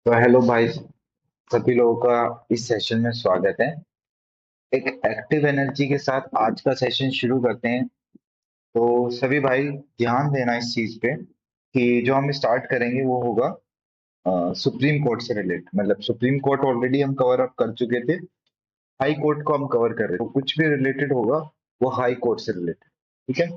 तो हेलो भाई, सभी लोगों का इस सेशन में स्वागत है। एक एक्टिव एनर्जी के साथ आज का सेशन शुरू करते हैं। तो सभी भाई ध्यान देना इस चीज पे कि जो हम स्टार्ट करेंगे वो होगा सुप्रीम कोर्ट से रिलेटेड। मतलब सुप्रीम कोर्ट ऑलरेडी हम कवर अप कर चुके थे, हाई कोर्ट को हम कवर कर रहे हैं, तो कुछ भी रिलेटेड होगा वो हाई कोर्ट से रिलेटेड। ठीक है।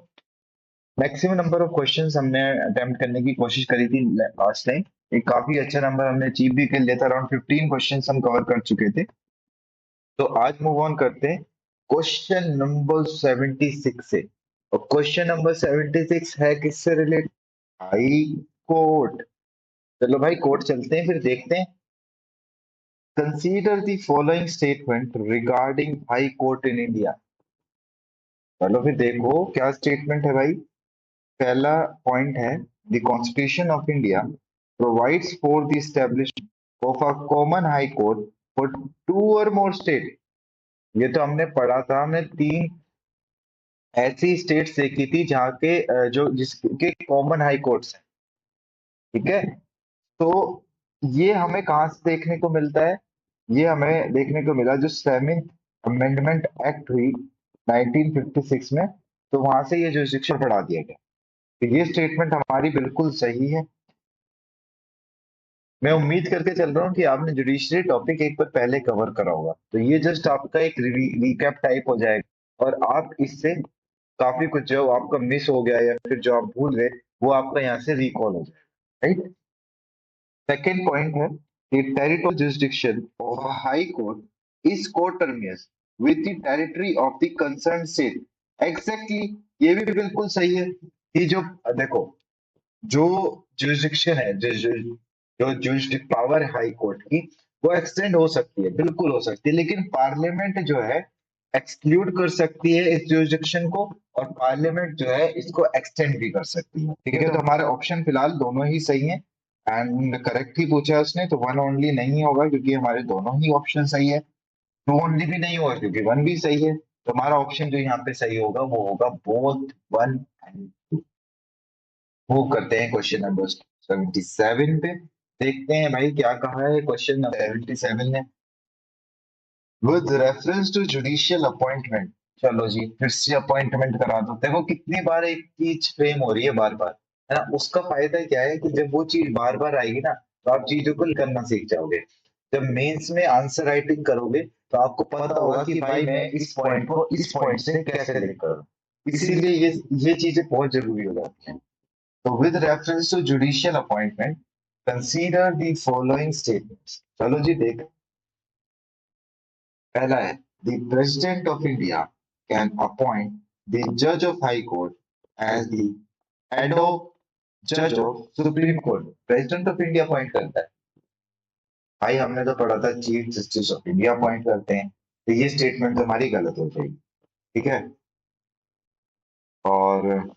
मैक्सिमम नंबर ऑफ क्वेश्चंस हमने अटेम्प्ट करने की कोशिश करी थी लास्ट टाइम। एक काफी अच्छा नंबर हमने अचीव भी कर लिया था, अराउंड 15 क्वेश्चंस हम कवर कर चुके थे। तो आज मूव ऑन करते हैं क्वेश्चन नंबर 76 से। और क्वेश्चन नंबर 76 है किससे रिलेटेड? High court. चलो भाई कोर्ट चलते हैं, फिर देखते हैं। Consider the following statement regarding high court in India. चलो फिर देखो क्या स्टेटमेंट है भाई। पहला पॉइंट है, the constitution of India provides for the establishment of a common high court for two और मोर स्टेट। ये तो हमने पढ़ा था, हमने तीन ऐसी स्टेट्स देखी थी जहाँ के जो जिसके कॉमन हाई कोर्ट्स हैं। ठीक है। तो ये हमें कहाँ से देखने को मिलता है? ये हमें देखने को मिला जो सेवेंथ अमेंडमेंट एक्ट हुई 1956 में। तो वहां से ये जुरिस्डिक्शन बढ़ा दिया गया। तो ये स्टेटमेंट हमारी बिल्कुल सही है। मैं उम्मीद करके चल रहा हूँ कि आपने जुडिशरी टॉपिक एक बार पहले कवर करा होगा, तो ये जस्ट आपका एक रिकैप टाइप हो जाएगा और आप इससे काफी कुछ जो आपका मिस हो गया या फिर जो आप भूल गए वो आपका यहाँ से रिकॉल हो जाएगा। राइट। सेकेंड पॉइंट है कि territorial jurisdiction of a high court is coterminous with the territory of the concerned state. Exactly, ये भी बिल्कुल सही है कि जो देखो जो jurisdiction है, जो jurisdiction पावर है हाई कोर्ट की, वो एक्सटेंड हो सकती है, बिल्कुल हो सकती है, लेकिन पार्लियामेंट जो है एक्सक्लूड कर सकती है इस jurisdiction को, और पार्लियामेंट जो है इसको एक्सटेंड भी कर सकती है। ठीक है, तो हमारे ऑप्शन फिलहाल दोनों ही सही है एंड करेक्ट ही पूछा है उसने, तो वन ओनली नहीं होगा क्योंकि हमारे दोनों ही ऑप्शन सही है। टू ओनली भी नहीं होगा क्योंकि वन भी सही है। तो हमारा ऑप्शन जो यहाँ पे सही होगा वो होगा both one and two. Move करते हैं क्वेश्चन नंबर 77 पे। देखते हैं भाई क्या कहा है क्वेश्चन नंबर 77 में। With reference to judicial appointment. चलो जी फिर से अपॉइंटमेंट करा दो। देखो कितनी बार एक चीज फ्रेम हो रही है बार बार, है ना। उसका फायदा क्या है कि जब वो चीज बार बार आएगी ना, तो आप चीजों को करना सीख जाओगे। जब मेंस में आंसर राइटिंग करोगे तो आपको पता होगा कि भाई मैं इस पॉइंट को इस पॉइंट से कैसे लिंक करूं। इसीलिए ये चीजें बहुत जरूरी हो जाती हैं। तो with reference to judicial appointment consider the following statements. चलो जी देख। पहला है, the president of India can appoint the जज of high court as the head of जज of supreme court. President of India appoint करता है। भाई हमने तो पढ़ा था chief justice of India appoint करते हैं, तो ये स्टेटमेंट हमारी गलत हो जाएगी। ठीक है। और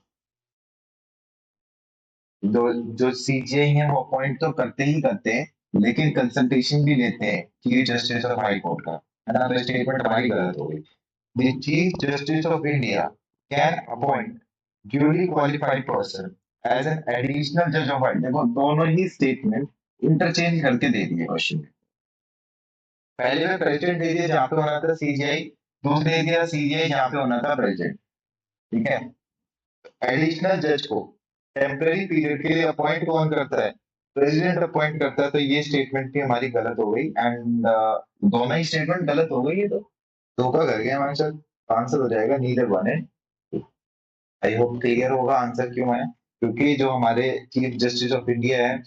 जो जो सीजीआई है वो अपॉइंट तो करते ही करते हैं, लेकिन कंसल्टेशन भी लेते हैं chief justice of high court का, है ना। तो स्टेटमेंट हमारी गलत हो गई। The chief justice of India can appoint duly qualified person as an additional जज ऑफ हाई। देखो दोनों ही स्टेटमेंट इंटरचेंज करके दे दिए क्वेश्चन में। पहले में प्रेसिडेंट दे दिया जहाँ पे होना था सीजीआई, दूसरे दे दिया सीजीआई जहाँ पे होना था प्रेसिडेंट। ठीक है। एडिशनल जज को टेम्पररी पीरियड के लिए अपॉइंट कौन करता है? प्रेसिडेंट अपॉइंट करता है। तो ये स्टेटमेंट भी हमारी गलत हो गई एंड दोनों ही स्टेटमेंट गलत हो गई। ये तो धोखा कर गया हमारे साथ। आंसर हो जाएगा neither one and. I hope clear होगा आंसर क्यों है, क्योंकि जो हमारे चीफ जस्टिस ऑफ इंडिया है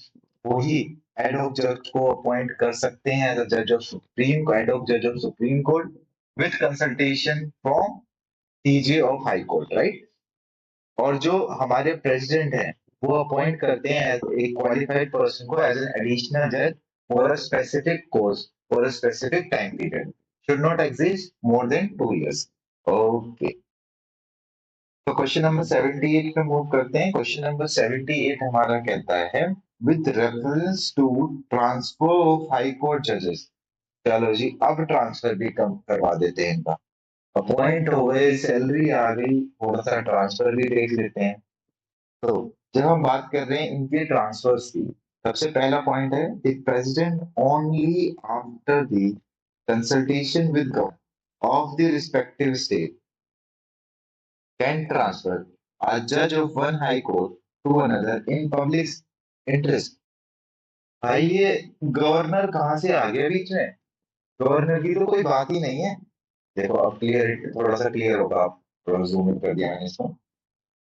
वो ही हेड ऑफ जज को अपॉइंट कर सकते हैं एज जज ऑफ सुप्रीम हेड ऑफ जज of supreme court with consultation from CJ of high court. Right. और जो हमारे प्रेसिडेंट हैं वो अपॉइंट करते हैं एक क्वालिफाइड पर्सन को एज एन एडिशनल जज for a specific course for a specific time period, should not exist more than 2 years। Okay. तो क्वेश्चन नंबर 78 पे मूव करते हैं। क्वेश्चन नंबर 78 हमारा कहता है, with reference to transfer of high court जजेस। चलो जी अब ट्रांसफर भी कम करवा देते हैं इनका। अपॉइंट हो गए, सैलरी आ गई, थोड़ा सा ट्रांसफर भी देख लेते हैं। तो जब हम बात कर रहे हैं इनके ट्रांसफर्स की, सबसे पहला पॉइंट है the president only after the consultation with government of the respective state can transfer a judge of one high court to another in public interest। भाई ये गवर्नर कहाँ से आ गया बीच में? गवर्नर की तो कोई बात ही नहीं है। देखो अब क्लियर, थोड़ा सा क्लियर होगा, आप थोड़ा जूम इन कर दिया मैंने इसको।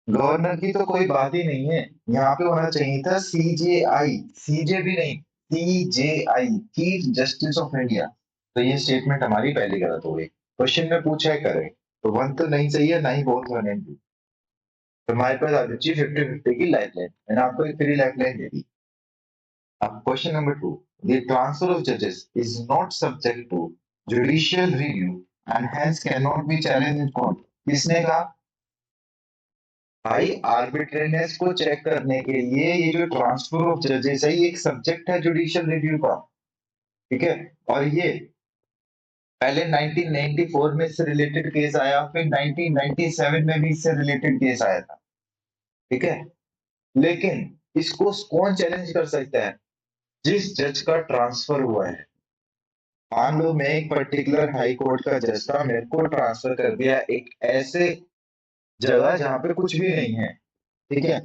गवर्नर की तो कोई बात ही नहीं है, यहाँ पे होना चाहिए था सीजेआई, सीजे भी नहीं, CJI, chief justice of India. तो ये स्टेटमेंट हमारी पहली गलत हो गई। क्वेश्चन में पूछा है करेक्ट, तो वन तो नहीं सही है, ना ही बोथ वन एंड टू। तो हमारे पास आ बची 50-50 की लाइफ लाइन, मैंने आपको एक फ्री लाइफ लाइन दे दी। अब question number 2, the transfer of जजेस is not subject to judicial review and hence can not be challenge in court. किसने कहा? भाई आर्बिट्रेरीनेस को चेक करने के लिए ये जो ट्रांसफर ऑफ जजेस है ये एक सब्जेक्ट है जुडिशियल रिव्यू का, ठीक है। और ये पहले 1994 में इससे रिलेटेड केस आया, फिर 1997 में भी इससे रिलेटेड केस आया था, ठीक है। लेकिन इसको कौन चैलेंज कर सकता है? जिस जज का ट्रांसफर हुआ है। मान लो मैं एक पर्टिकुलर हाई कोर्ट का जज था, मेरे को ट्रांसफर कर दिया एक ऐसे जगह जहां पे कुछ भी नहीं है, ठीक है,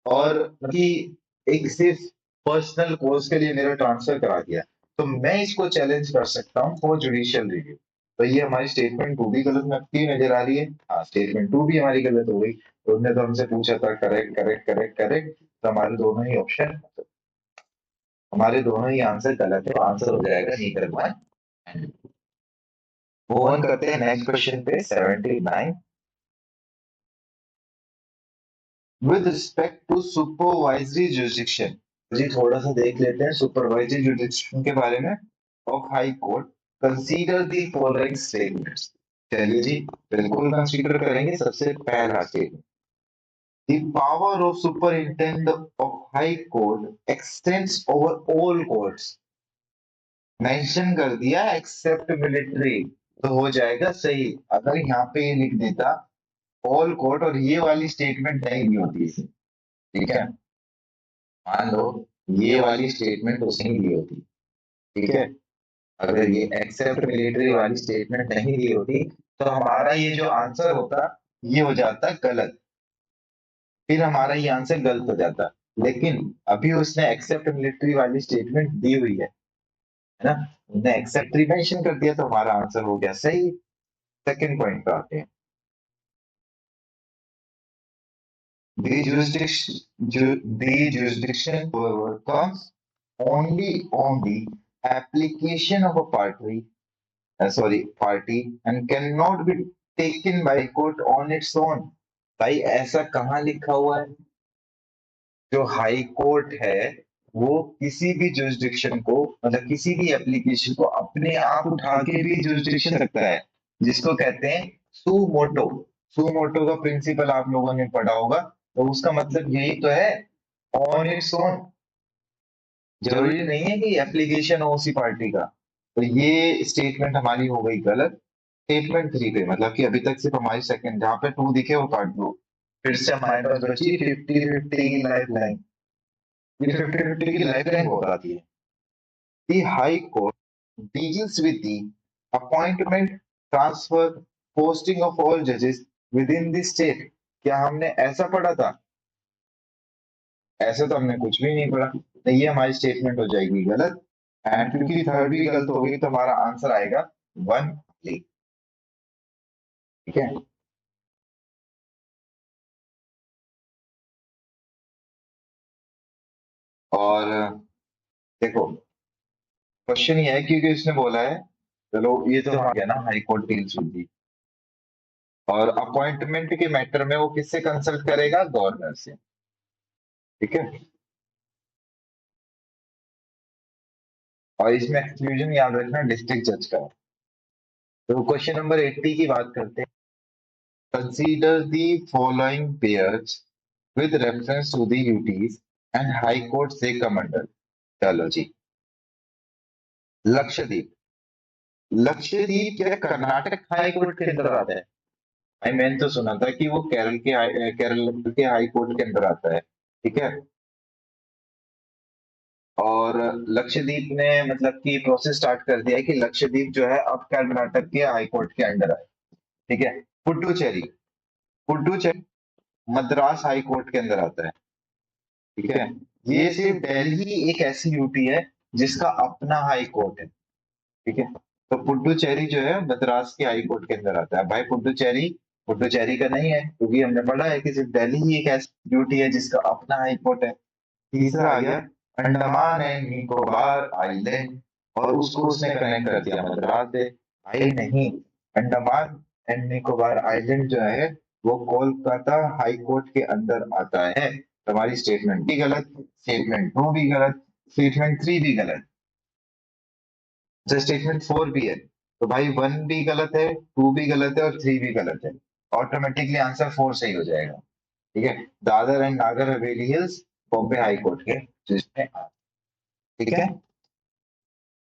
और कि एक सिर्फ पर्सनल कोर्स के लिए मेरा ट्रांसफर करा दिया, तो मैं इसको चैलेंज कर सकता हूँ फॉर जुडिशियल रिव्यू। तो ये हमारी स्टेटमेंट टू भी गलत लगती नजर आ रही है। हाँ, स्टेटमेंट टू भी हमारी गलत हो गई। तो उसने तो हमसे पूछा था करेक्ट करेक्ट करेक्ट करेक्ट, तो हमारे दोनों ही ऑप्शन, हमारे दोनों ही आंसर गलत है, तो आंसर हो जाएगा नीदर वन। मूव ऑन करते हैं नेक्स्ट क्वेश्चन पे 79। With respect to supervisory jurisdiction, जी थोड़ा सा देख लेते हैं सुपरवाइजरी जुरिस्डिक्शन के बारे में of high court. Consider the following statements. चलिए जी, बिल्कुल कंसीडर करेंगे। सबसे पहला statement, the power of superintendent of high court x tends over all courts. Mention कर दिया एक्सेप्ट मिलिट्री, तो हो जाएगा सही। अगर यहाँ पे ये लिख देता ऑल कोर्ट और ये वाली स्टेटमेंट नहीं दी होती इसे, ठीक है, मान लो ये वाली स्टेटमेंट उसने दी होती, ठीक है, अगर ये एक्सेप्ट मिलिट्री वाली स्टेटमेंट नहीं दी होती तो हमारा ये जो आंसर होता ये हो जाता गलत, फिर हमारा ये आंसर गलत हो जाता। लेकिन अभी उसने एक्सेप्ट मिलिट्री वाली स्टेटमेंट दी हुई है ना, उसने एक्सेप्ट मेंशन कर दिया तो हमारा आंसर हो गया सही। सेकंड पॉइंट पे आते हैं। The jurisdiction however comes only on the application of a party and cannot be taken by court on its own। भाई ऐसा कहाँ लिखा हुआ है? जो हाई कोर्ट है वो किसी भी जुरिस्डिक्शन को, मतलब किसी भी एप्लीकेशन को अपने आप उठा के भी जुरिस्डिक्शन रखता है, जिसको कहते हैं सू मोटो। सू मोटो का प्रिंसिपल आप लोगों ने पढ़ा होगा, तो उसका मतलब यही तो है, ऑन इट्स ओन। जरूरी नहीं है कि एप्लीकेशन हो उसी पार्टी का। तो ये स्टेटमेंट हमारी हो गई गलत। स्टेटमेंट थ्री पे, मतलब कि अभी तक सिर्फ हमारी सेकंड, जहां पे टू दिखे वो काट दो। फिर से हमारे पास बची 50-50 की लाइफ लाइन। ये 50-50 की लाइफ लाइन बहुत आती है। The High Court deals with the appointment, transfer, posting of all judges within the state। क्या हमने ऐसा पढ़ा था? ऐसा तो हमने कुछ भी नहीं पढ़ा, तो ये हमारी स्टेटमेंट हो जाएगी गलत। एंड क्योंकि थर्ड भी गलत हो गई तो हमारा आंसर आएगा वन, ठीक है। और देखो क्वेश्चन ये है क्योंकि इसने बोला है, चलो ये तो आ गया ना, high court deals with the, और अपॉइंटमेंट के मैटर में वो किससे कंसल्ट करेगा? गवर्नर से, ठीक है। और इसमें एक्सक्लूजन याद रखना डिस्ट्रिक्ट जज का। तो क्वेश्चन नंबर 80 की बात करते हैं। Consider the following pairs with reference to the duties and high court से कम अंडर। चलो जी, लक्षद्वीप। लक्षद्वीप क्या कर्नाटक हाई कोर्ट के अंदर आता है? भाई मैंने तो सुना था कि वो केरल के हाई कोर्ट के अंदर आता है, ठीक है। और लक्षद्वीप ने मतलब कि प्रोसेस स्टार्ट कर दिया है कि लक्षद्वीप जो है अब कर्नाटक के हाई कोर्ट के अंडर है। ठीक है। पुडुचेरी, पुडुचेरी मद्रास हाई कोर्ट के अंदर आता है। ठीक है। ये सिर्फ दिल्ली एक ऐसी यूटी है जिसका अपना हाई कोर्ट है। ठीक है। तो पुडुचेरी जो है मद्रास के हाई कोर्ट के अंदर आता है। भाई पुडुचेरी पुडुचेरी का नहीं है, क्योंकि हमने पढ़ा है कि सिर्फ दिल्ली ही एक ऐसी यूटी है जिसका अपना हाई कोर्ट है। तीसरा आ गया अंडमान एंड निकोबार आइलैंड, और उसको उसने कनेक्ट कर दिया मद्रास से। आई नहीं, अंडमान एंड निकोबार आइलैंड जो है वो कोलकाता हाई कोर्ट के अंदर आता है। तुम्हारी स्टेटमेंट भी गलत, स्टेटमेंट टू भी गलत, स्टेटमेंट थ्री भी गलत, अच्छा स्टेटमेंट फोर भी है। तो भाई वन भी गलत है, टू भी गलत है और थ्री भी गलत है। ऑटोमेटिकली आंसर फोर सही हो जाएगा। ठीक है। Dadar and Nagar Haveli hills Bombay high court के जिसमें, ठीक है।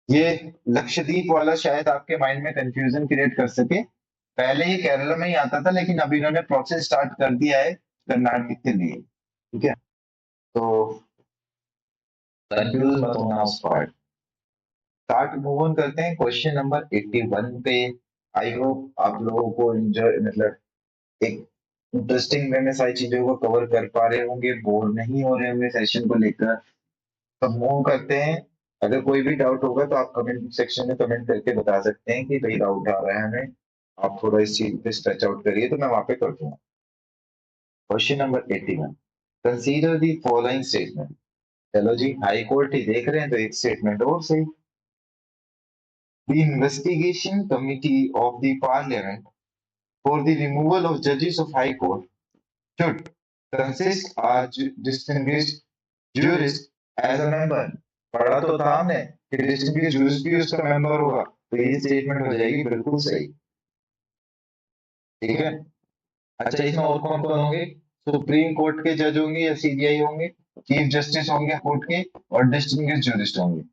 ये लक्षद्वीप वाला शायद आपके माइंड में कंफ्यूजन क्रिएट कर सके। पहले ये केरला में ही आता था, लेकिन अभी इन्होंने प्रोसेस स्टार्ट कर दिया है कर्नाटक के लिए। ठीक है। तो कंफ्यूज मत होना उस पार्ट। स्टार्ट मूव ऑन करते हैं क्वेश्चन नंबर 81 पे। आई होप आप लोगों को एंजॉय मतलब एक इंटरेस्टिंग वे में सारी चीजों को कवर कर पा रहे होंगे, बोर नहीं हो रहे होंगे सेशन को लेकर। तो मूव करते हैं। अगर कोई भी डाउट होगा तो आप कमेंट सेक्शन में कमेंट करके बता सकते हैं कि भाई डाउट आ रहा है हमें, आप थोड़ा इस चीज पे स्ट्रेच आउट करिए तो मैं वहां पे कर दूंगा। Question number 81, consider the following statement. चलो जी, हाई कोर्ट ही देख रहे हैं तो एक स्टेटमेंट और सही। The investigation committee of the parliament for the removal of judges of high court should consist a distinguished jurist as a member। पढ़ा तो था हमने कि डिस्टिंग्विश्ड जूरिस्ट भी उसका मेंबर होगा, तो ये स्टेटमेंट हो जाएगी बिल्कुल सही। ठीक है। अच्छा, इसमें और कौन कौन होंगे? सुप्रीम कोर्ट के जज होंगे या सीबीआई होंगे, चीफ जस्टिस होंगे कोर्ट के, और डिस्टिंग्विश्ड जूरिस्ट होंगे।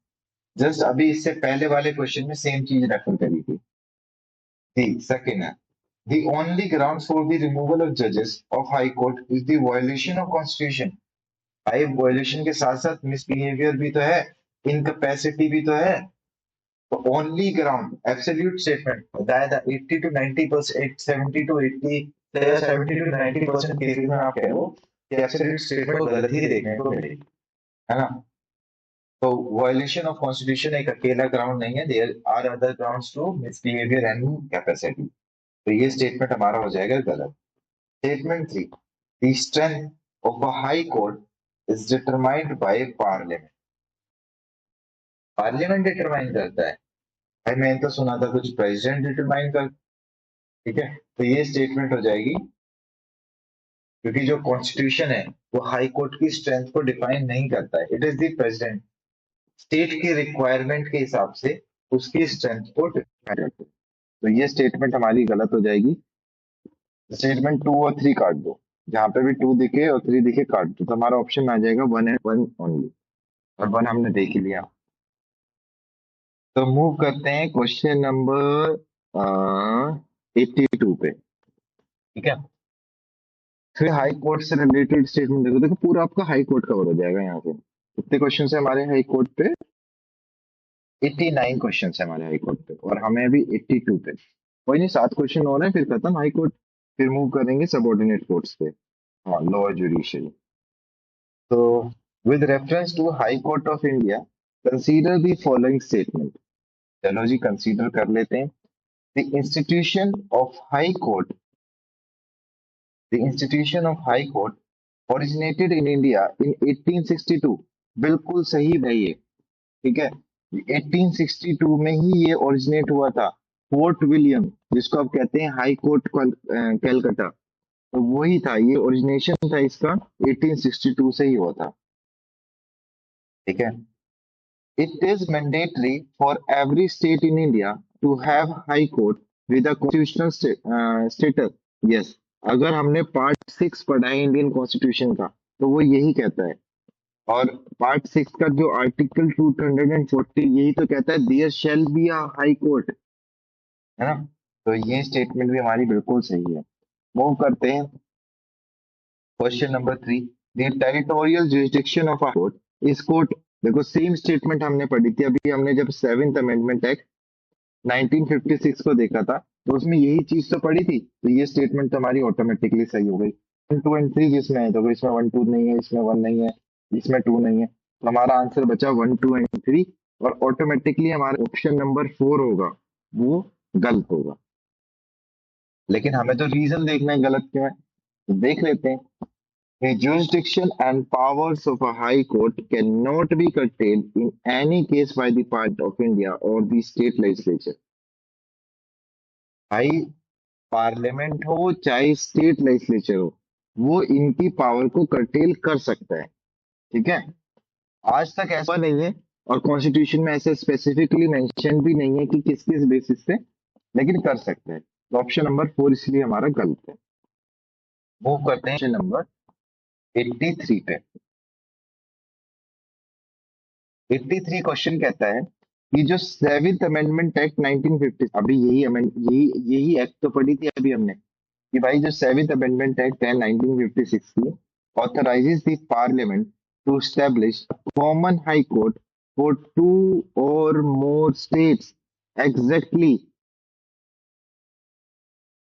जस्ट अभी इससे पहले वाले क्वेश्चन में सेम चीज रेफर करी थी। The second है, the only grounds for the removal of judges of high court is the violation of constitution। भाई वायलेशन के साथ साथ मिसबिहेवियर भी तो है, इनकैपेसिटी भी तो है। तो ओनली ग्राउंड एब्सोल्यूट स्टेटमेंट बताया था 80 टू 90%, 70 टू 80, 70 टू 90% केसेस में आप कह रहे हो कि एब्सोल्यूट स्टेटमेंट गलत ही देखने को मिलेगी, है ना। तो वायलेशन ऑफ कॉन्स्टिट्यूशन एक अकेला ग्राउंड नहीं है, there are other grounds to misbehaviour and capacity. तो ये स्टेटमेंट हमारा हो जाएगा गलत। Statement three, the strength of a high court is determined by parliament. Parliament determine करता है? भाई मैंने तो सुना था कुछ प्रेसिडेंट डिटरमाइन कर। ठीक है। तो ये स्टेटमेंट हो जाएगी, क्योंकि जो कॉन्स्टिट्यूशन है वो हाई कोर्ट की स्ट्रेंथ को डिफाइन नहीं करता है, it is the president state की रिक्वायरमेंट के हिसाब से उसकी स्ट्रेंथ को डिफाइन करते हैं। तो ये स्टेटमेंट हमारी गलत हो जाएगी। स्टेटमेंट टू और थ्री काट दो, जहां पे भी टू दिखे और थ्री दिखे काट दो, तो हमारा ऑप्शन आ जाएगा वन एंड वन ओनली, और वन हमने देख ही लिया। तो मूव करते हैं क्वेश्चन नंबर 82 पे। ठीक है। फिर हाई कोर्ट से रिलेटेड स्टेटमेंट देखो, देखो पूरा आपका हाई कोर्ट कवर हो जाएगा यहाँ पे। कितने क्वेश्चन है हमारे हाई कोर्ट पे? 89 क्वेश्चन है हमारे हाई कोर्ट पे, और हमें अभी 82 पे। कोई नहीं, 7 क्वेश्चन हो रहे हैं फिर खत्म हाई कोर्ट। फिर मूव करेंगे सबऑर्डिनेट कोर्ट्स पे, हाँ लोअर जुडिशियरी। तो with reference to high court of India consider the following statement. चलो जी कंसीडर कर लेते हैं। The institution of high court, the institution of high court originated in India in 1862। बिल्कुल सही भाई ये। ठीक है। 1862 में ही ये ओरिजिनेट हुआ था। फोर्ट विलियम, जिसको आप कहते हैं हाई कोर्ट कैलकाटा, तो वही था, ये ओरिजिनेशन था इसका 1862 से ही हुआ था। ठीक है। It is mandatory for every state in India to have high court with a constitutional status. Yes, अगर हमने पार्ट 6 पढ़ा है इंडियन कॉन्स्टिट्यूशन का, तो वो यही कहता है। और पार्ट 6 का जो आर्टिकल 240 यही तो कहता है there shall be a high court, है ना। तो ये स्टेटमेंट भी हमारी बिल्कुल सही है। मूव करते हैं question number 3, the territorial jurisdiction of a court is court देखो सेम स्टेटमेंट हमने पढ़ी थी अभी, हमने जब 7th अमेंडमेंट एक्ट 1956 को देखा था, तो उसमें यही चीज तो पड़ी थी, तो ये स्टेटमेंट तो हमारी ऑटोमेटिकली सही हो गई। 1, 2 एंड 3 जिसमें है, तो इसमें 1, 2 नहीं है, इसमें 1 नहीं है, इसमें 2 नहीं है, तो हमारा आंसर बचा 1, 2 एंड 3, और ऑटोमेटिकली हमारा ऑप्शन नंबर 4 होगा, वो गलत होगा। लेकिन हमें तो रीजन देखना है गलत क्यों है, तो देख लेते हैं। The jurisdiction and powers of a high court cannot be curtailed in any case by the part of India or the state legislature. High parliament हो चाहे स्टेट लेजिस्लेचर हो, वो इनकी पावर को कर्टेल कर सकता है। ठीक है, आज तक ऐसा नहीं है, और कॉन्स्टिट्यूशन में ऐसे स्पेसिफिकली मेंशन भी नहीं है कि किस किस बेसिस पे, लेकिन कर सकते हैं। तो ऑप्शन नंबर 4 इसलिए हमारा गलत है। मूव करते हैं ऑप्शन नंबर 83 पे। 83 क्वेश्चन कहता है कि जो 7th अमेंडमेंट एक्ट 1950, अभी यही एक्ट तो पढ़ी थी अभी हमने, कि भाई जो 7th अमेंडमेंट एक्ट है 1956 की, authorises the parliament to establish common high court for 2 or more states. Exactly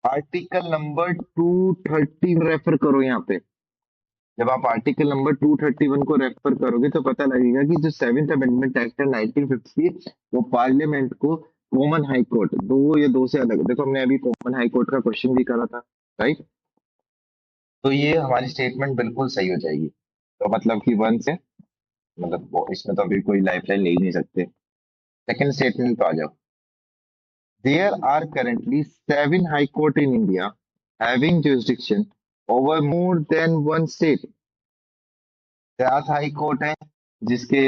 article number 230 refer करो यहाँ पे। जब आप आर्टिकल नंबर 231 को रेफर करोगे तो पता लगेगा कि जो 7th अमेंडमेंट एक्ट है 1950, वो पार्लियामेंट को कॉमन हाई कोर्ट, दो ये दो से अलग, देखो हमने अभी कॉमन हाई कोर्ट का क्वेश्चन भी करा था, राइट। तो ये हमारी स्टेटमेंट बिल्कुल सही हो जाएगी। तो मतलब कि 1 से, मतलब इसमें तो अभी कोई लाइफ लाइन ले ही नहीं सकते। सेकंड स्टेटमेंट पे आ जाओ। There are currently 7 high court in India having jurisdiction over more than 1 state. 7 high court है जिसके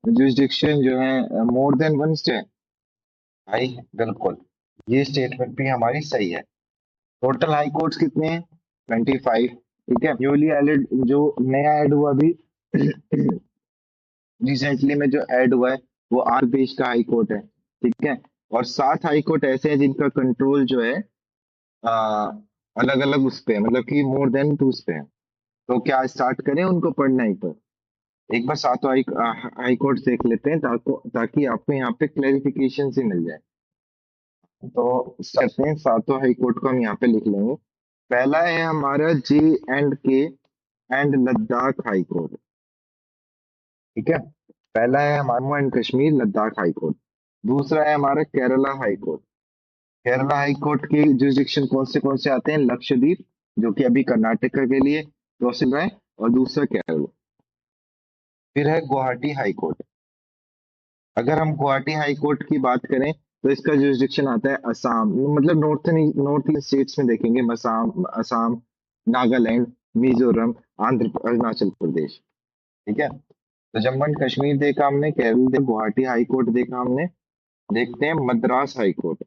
jurisdiction जो है मोर देन 1 स्टेट। भाई बिल्कुल, ये स्टेटमेंट भी हमारी सही है। टोटल हाई कोर्ट्स कितने हैं? 25। ठीक है, न्यूली एडेड, जो नया ऐड हुआ अभी रिसेंटली में जो ऐड हुआ है, वो आंध्र प्रदेश का हाई कोर्ट है। ठीक है, और 7 हाई कोर्ट ऐसे हैं जिनका कंट्रोल जो है अलग अलग उस पे है, मतलब कि मोर देन 2 पे है। तो क्या स्टार्ट करें उनको पढ़ना ही पर? एक बार 7 हाई कोर्ट देख लेते हैं, ताकि आपको यहाँ पे क्लेरिफिकेशन से मिल जाए। तो start करते हैं, 7 हाई कोर्ट को हम यहाँ पे लिख लेंगे। पहला है हमारा J&K and Ladakh high court. ठीक है, पहला है हमारा Jammu and Kashmir Ladakh high court. दूसरा है हमारा Kerala high court. Kerala high court के जुरिस्डिक्शन कौन से आते हैं? लक्षद्वीप, जो कि अभी कर्नाटका के लिए प्रोसिड है, और दूसरा केरल। फिर है गुवाहाटी हाई कोर्ट। अगर हम गुवाहाटी हाई कोर्ट की बात करें, तो इसका जुरिस्डिक्शन आता है असम, मतलब नॉर्थ ईस्ट स्टेट्स में देखेंगे, असम असम, नागालैंड, मिजोरम, अरुणाचल प्रदेश। ठीक है, तो जम्मू एंड कश्मीर देखा हमने, केरल देखा, गुवाहाटी हाई कोर्ट देखा हमने। देखते हैं Madras high court.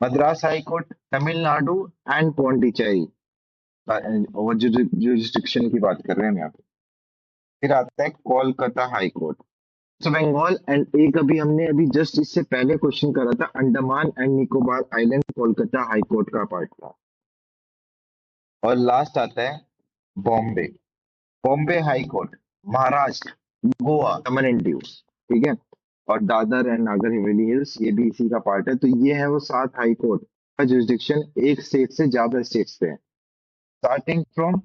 Madras high court Tamil Nadu and Pondicherry, और जुरिस्डिक्शन की बात कर रहे हैं हम यहाँ पे। फिर आता है Kolkata high court, West Bengal, and एक अभी हमने अभी जस्ट इससे पहले क्वेश्चन करा था, Andaman and Nicobar island Kolkata high court का पार्ट था। और लास्ट आता है Bombay, Bombay high court, Maharashtra, Goa, Daman and Diu. ठीक है, और दादर एंड नागर हवेली हिल्स, ये भी इसी का पार्ट है। तो ये है वो 7 हाई कोर्ट का जुरिस्डिक्शन एक स्टेट से ज्यादा स्टेट्स पे है, starting from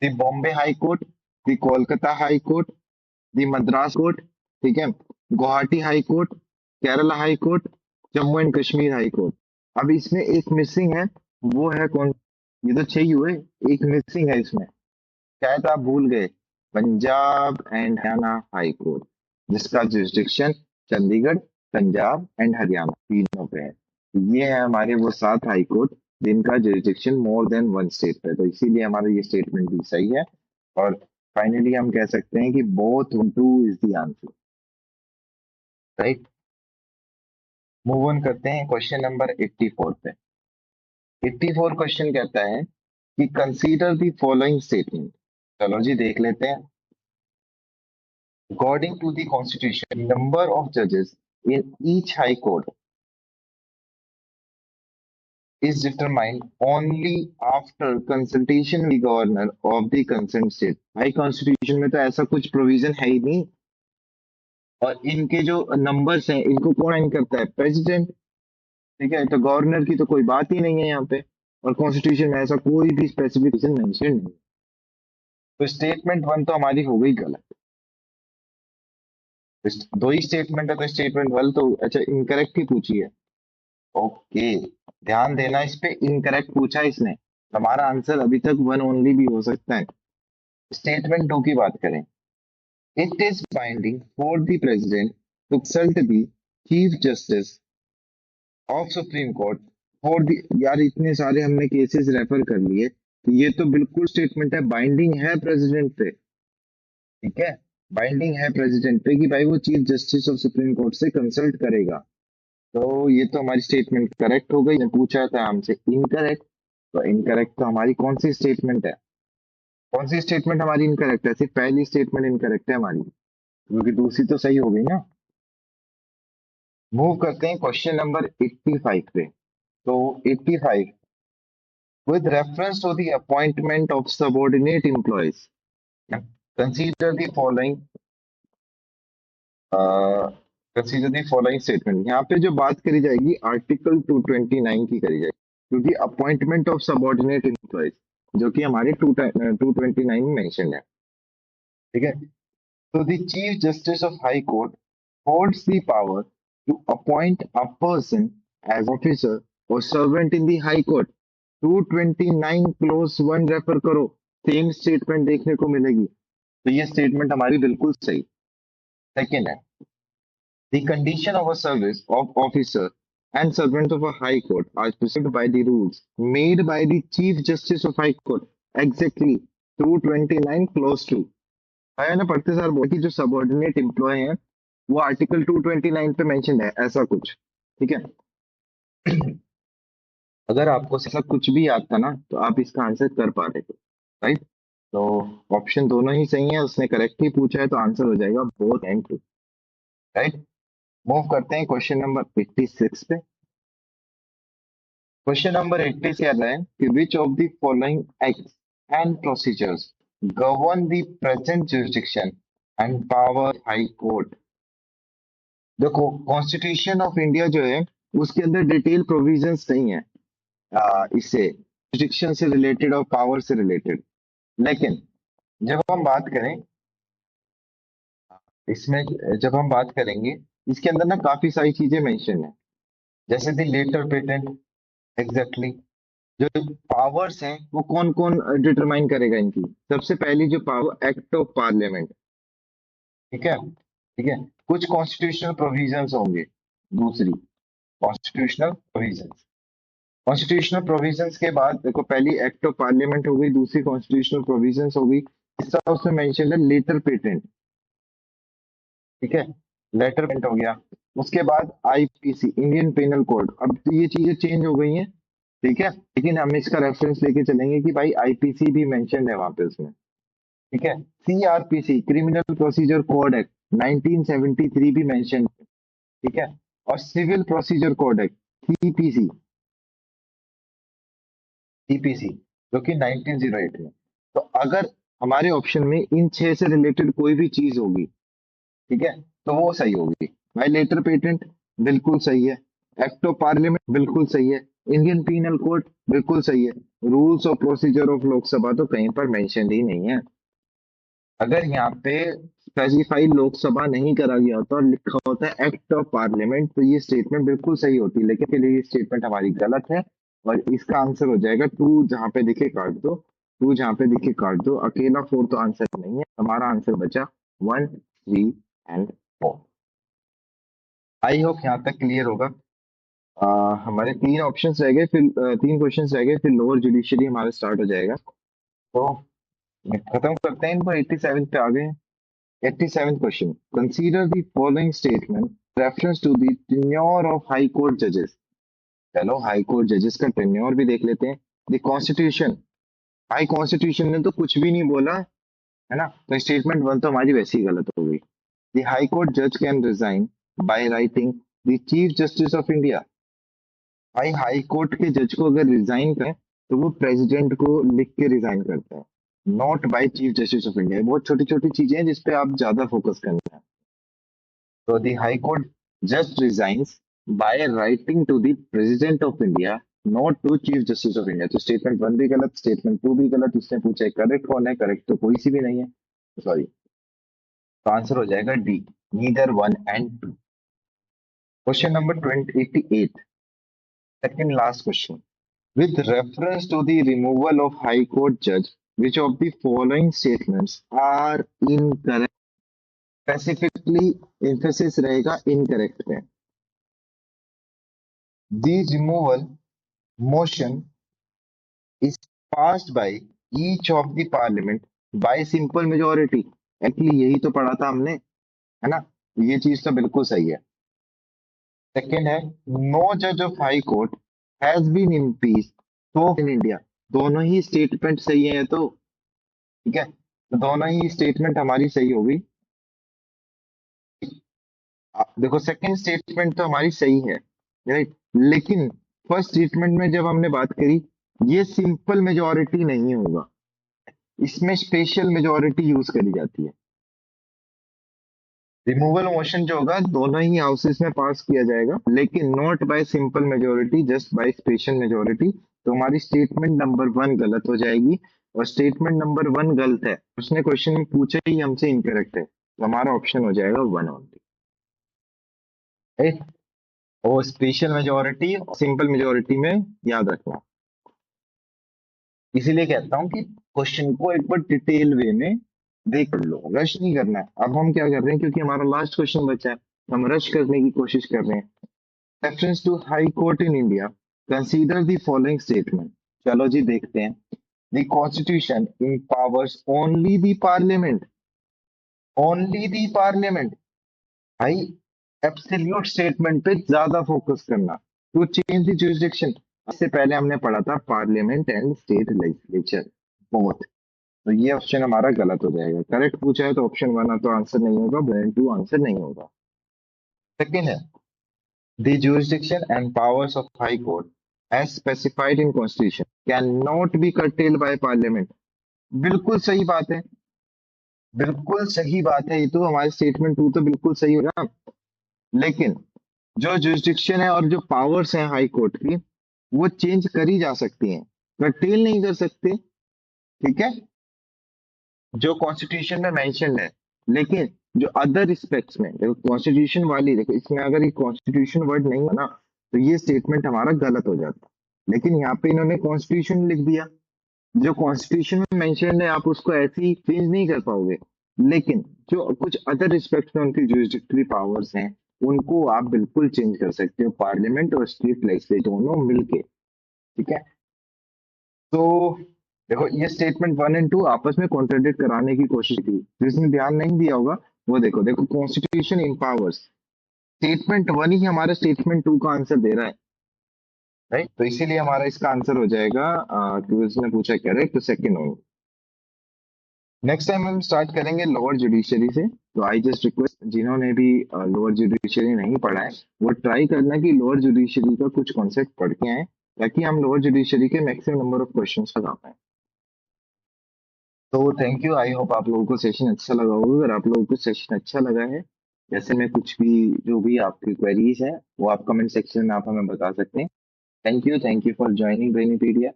the Bombay high court, the Kolkata high court, the Madras court, ठीक है, Guwahati high court, Kerala high court, Jammu and Kashmir high court. अब इसमें एक मिसिंग है, वो है कौन? ये तो 6 ही हुए, एक मिसिंग है इसमें, शायद आप भूल गए, Punjab and Haryana high court, जिसका जुरिस्डिक्शन चंडीगढ़, पंजाब एंड हरियाणा तीनों पे है। ये है हमारे वो 7 हाई कोर्ट जिनका जुरिस्डिक्शन मोर देन 1 स्टेट पे है। तो इसीलिए हमारा ये स्टेटमेंट भी सही है, और फाइनली हम कह सकते हैं कि both 2 is the answer, right. Move on करते हैं क्वेश्चन नंबर 84 पे। 84 क्वेश्चन कहता है कि कंसीडर द फॉलोइंग स्टेटमेंट। चलो जी देख लेते हैं। According to the Constitution, number of judges in each High Court is determined only after consultation with the governor of the concerned state। भाई कॉन्स्टिट्यूशन में तो ऐसा कुछ प्रोविजन है ही नहीं। और इनके जो नंबर्स हैं इनको कौन साइन करता है? प्रेसिडेंट। ठीक है, तो गवर्नर की तो कोई बात ही नहीं है यहाँ पे। और कॉन्स्टिट्यूशन में ऐसा कोई भी स्पेसिफिकेशन मेंशन नहीं। तो स्टेटमेंट वन तो हमारी हो गई गलत। दो ही स्टेटमेंट है तो स्टेटमेंट वन तो अच्छा इनकरेक्ट ही पूछी है। ओके, ध्यान देना इस पे, इनकरेक्ट पूछा है इसने। हमारा आंसर अभी तक वन ओनली भी हो सकता है। स्टेटमेंट टू की बात करें, it is binding for the president to consult the chief justice of supreme court for the. यार इतने सारे हमने केसेस रेफर कर लिए, तो ये तो बिल्कुल स्टेटमेंट है, बाइंडिंग है प्रेसिडेंट पे। ठीक है, बाइंडिंग है प्रेसिडेंट पे कि भाई वो chief justice of supreme court से कंसल्ट करेगा। तो ये तो हमारी स्टेटमेंट करेक्ट हो गई। ने पूछा था हमसे इनकरेक्ट, तो इनकरेक्ट तो हमारी कौन सी स्टेटमेंट है? कौन सी स्टेटमेंट हमारी इनकरेक्ट है? सिर्फ पहली स्टेटमेंट इनकरेक्ट है हमारी, क्योंकि दूसरी तो सही हो गई ना। मूव करते हैं क्वेश्चन नंबर 85 पे। तो 85, with reference to the appointment of subordinate employees, consider the following consider the following statement. यहाँ पे जो बात करी जाएगी आर्टिकल 229 की करी जाएगी, क्योंकि अपॉइंटमेंट ऑफ सबऑर्डिनेट एम्प्लॉयज जो कि हमारे 229 में मेंशन है। ठीक है, तो the chief justice of high court holds the power to appoint a person as officer और servant in the high court. 229 clause one refer करो, सेम स्टेटमेंट देखने को मिलेगी। तो ये स्टेटमेंट हमारी बिल्कुल सही। सेकेंड है, the condition of a service of officer and servant of a high court are prescribed by the rules made by the Chief Justice of High Court. Exactly, 229 clause 2। आया ना पढ़ते सर, बोल कि जो सबऑर्डिनेट एम्प्लॉय हैं वो article 229 पे mention है, ऐसा कुछ। ठीक है, अगर आपको ऐसा कुछ भी याद था ना तो आप इसका आंसर कर पा रहे थे। राइट, तो ऑप्शन दोनों ही सही है, उसने करेक्ट ही पूछा है, तो आंसर हो जाएगा both and two. Right, move करते हैं क्वेश्चन नंबर 86 पे। क्वेश्चन नंबर 80 कह रहा है कि which of the following acts and procedures govern the present jurisdiction and power high court. देखो, कॉन्स्टिट्यूशन ऑफ इंडिया जो है उसके अंदर डिटेल प्रोविजंस नहीं है इससे जुरिस्डिक्शन से रिलेटेड और पावर से रिलेटेड। लेकिन जब हम बात करें इसमें, जब हम बात करेंगे इसके अंदर ना काफी सारी चीजें मेंशन है, जैसे द लेटर पेटेंट। एग्जैक्टली, जो पावर्स हैं वो कौन कौन डिटरमाइन करेगा इनकी? सबसे पहली जो पावर, एक्ट ऑफ पार्लियामेंट। ठीक है, ठीक है, कुछ कॉन्स्टिट्यूशनल प्रोविजंस होंगे। दूसरी कॉन्स्टिट्यूशनल प्रोविजंस, कॉन्स्टिट्यूशनल प्रोविजंस के बाद देखो, पहली एक्ट ऑफ पार्लियामेंट हो गई, दूसरी कॉन्स्टिट्यूशनल प्रोविजंस हो गई, तीसरा उसमें मेंशन है लेटर पेटेंट। ठीक है, लेटर पेटेंट हो गया। उसके बाद आईपीसी, इंडियन पेनल कोड। अब तो ये चीजें चेंज हो गई हैं। ठीक है, लेकिन हम इसका रेफरेंस लेके चलेंगे कि भाई आईपीसी भी मेंशन है वहां पे उसमें। ठीक है, CrPC, criminal procedure code act 1973 भी मेंशन है। ठीक है, और civil procedure code act CPC, CPC जो कि 1908 में। तो अगर हमारे ऑप्शन में इन छह से रिलेटेड कोई भी चीज होगी, ठीक है, तो वो सही होगी। भाई लेटर पेटेंट बिल्कुल सही है, एक्ट ऑफ पार्लियामेंट बिल्कुल सही है, इंडियन पीनल कोड बिल्कुल सही है, rules of procedure of Lok Sabha तो कहीं पर मेंशन ही नहीं है। अगर यहाँ पे स्पेसिफाई लोकसभा नहीं करा गया होता और लिखा होता है एक्ट ऑफ पार्लियामेंट, तो ये स्टेटमेंट बिल्कुल सही होती, लेकिन के लिए ये स्टेटमेंट हमारी गलत है। और इसका आंसर हो जाएगा टू, जहां पे दिखे काट दो। टू जहां पे दिखे काट दो, अकेला फोर तो आंसर नहीं है, हमारा आंसर बचा 1, 3 एंड 4। आई होप यहाँ तक क्लियर होगा। हमारे तीन ऑप्शंस रह गए, फिर तीन क्वेश्चंस रह गए, फिर लोअर जुडिशरी हमारा स्टार्ट हो जाएगा। तो खत्म करते हैं इनको, 87 पे आ गए हैं। 87th question. Consider the following statement reference to the tenure of high court judges. चलो हाई कोर्ट जजेस का टेन्योर भी देख लेते हैं। द कॉन्स्टिट्यूशन, भाई कॉन्स्टिट्यूशन ने तो कुछ भी नहीं बोला है ना, तो स्टेटमेंट वन तो हमारी वैसे ही गलत हो गई। द हाई कोर्ट जज can resign by writing the chief justice of India. भाई हाई कोर्ट के जज को अगर रिजाइन करें तो वो प्रेसिडेंट को लिख के रिजाइन करते हैं, not by chief justice of India. बहुत छोटी छोटी चीजें हैं जिसपे आप ज्यादा फोकस करना है। तो the high court just resigns by writing to the president of India, not to chief justice of India. तो स्टेटमेंट वन भी गलत, स्टेटमेंट टू भी गलत। इसने पूछा है करेक्ट कौन है, करेक्ट तो कोई सी भी नहीं है, सॉरी। तो आंसर हो जाएगा D, neither one and two. Question number 88, second last question. With reference to the removal of High Court judge, which of the following statements are incorrect? Specifically, emphasis रहेगा incorrect पे। The removal motion is passed by each of the parliament by simple majority. Actually यही तो पढ़ा था हमने, है ना? ये चीज तो बिल्कुल सही है। सेकेंड है, नो जज of high court has been impeached तो इन इंडिया। दोनों ही स्टेटमेंट सही है, तो ठीक है, तो दोनों ही स्टेटमेंट हमारी सही होगी। देखो सेकंड स्टेटमेंट तो हमारी सही है, राइट, लेकिन फर्स्ट स्टेटमेंट में जब हमने बात करी, ये सिंपल मेजोरिटी नहीं होगा, इसमें स्पेशल मेजोरिटी यूज करी जाती है। रिमूवल मोशन जो होगा दोनों ही हाउसेस में पास किया जाएगा, लेकिन not bye simple majority, just by special majority. तो हमारी स्टेटमेंट नंबर वन गलत हो जाएगी, और स्टेटमेंट नंबर वन गलत है, उसने क्वेश्चन में पूछा ही हमसे इनकरेक्ट है, तो हमारा ऑप्शन हो जाएगा वन ओनली, राइट। और स्पेशल मेजोरिटी और सिंपल मेजोरिटी में याद रखना। इसीलिए कहता हूं कि क्वेश्चन को एक बार डिटेल वे में देख लो, रश नहीं करना है। अब हम क्या कर रहे हैं, क्योंकि हमारा लास्ट क्वेश्चन बचा है, हम रश करने की कोशिश कर रहे हैं। Reference to high court in India, consider the following statement. चलो जी देखते हैं। The constitution empowers only the parliament, only the parliament. भाई एब्सोल्यूट स्टेटमेंट पे ज्यादा फोकस करना। टू चेंज द जुरिसडिक्शन, इससे पहले हमने पढ़ा था parliament and state legislature both. तो ये ऑप्शन हमारा गलत हो जाएगा। करेक्ट पूछा है तो ऑप्शन वन तो आंसर नहीं होगा, वन टू आंसर नहीं होगा। सेकेंड है, the jurisdiction and powers of high court as specified in constitution cannot be curtailed by parliament। बिल्कुल सही बात है, बिल्कुल सही बात है, ये तो हमारे स्टेटमेंट टू तो बिल्कुल सही होगा। लेकिन जो जुरिस्डिक्शन है और जो पावर्स हैं हाई कोर्ट की, वो चेंज करी जा सकती हैं, कर्टेल नहीं कर सकते, ठीक है, जो कॉन्स्टिट्यूशन में मेंशन्ड है। लेकिन जो अदर रिस्पेक्ट्स में, देखो कॉन्स्टिट्यूशन वाली, देखो इसमें अगर ये कॉन्स्टिट्यूशन वर्ड नहीं है ना, तो ये स्टेटमेंट हमारा गलत हो जाता। लेकिन यहाँ पे इन्होंने कॉन्स्टिट्यूशन लिख दिया, जो कॉन्स्टिट्यूशन में मेंशन्ड है आप उसको ऐसे ही चेंज नहीं कर पाओगे। लेकिन जो कुछ अदर रिस्पेक्ट में उनकी जुरिस्डिक्टरी पावर्स हैं, उनको आप बिल्कुल चेंज कर सकते हो, पार्लियामेंट और स्टेट लेजिस्लेचर दोनों मिलके, ठीक है। तो देखो ये स्टेटमेंट वन एंड टू आपस में कॉन्ट्रडिक्ट कराने की कोशिश की, जिसने ध्यान नहीं दिया होगा वो देखो, देखो कॉन्स्टिट्यूशन इम्पावर्स, स्टेटमेंट वन ही हमारे स्टेटमेंट टू का आंसर दे रहा है, राइट। तो इसीलिए हमारा इसका आंसर हो जाएगा, क्योंकि उसने पूछा करेक्ट, तो सेकंड होगा। नेक्स्ट टाइम हम स्टार्ट करेंगे लोअर जुडिशरी से। तो आई जस्ट रिक्वेस्ट जिन्होंने भी लोअर जुडिशरी नहीं पढ़ा है, वो ट्राई करना कि लोअर जुडिशरी का कुछ कॉन्सेप्ट पढ़ के आए, ताकि हम लोअर जुडिशरी के मैक्सिमम नंबर ऑफ क्वेश्चंस लगा पाए। तो थैंक यू, आई होप आप लोगों को सेशन अच्छा लगा होगा। अगर आप लोगों को सेशन अच्छा लगा है, जैसे में कुछ भी जो भी आपकी क्वेरीज है वो आप कमेंट सेक्शन में आप हमें बता सकते हैं। Thank you for joining ब्रेनीपीडिया।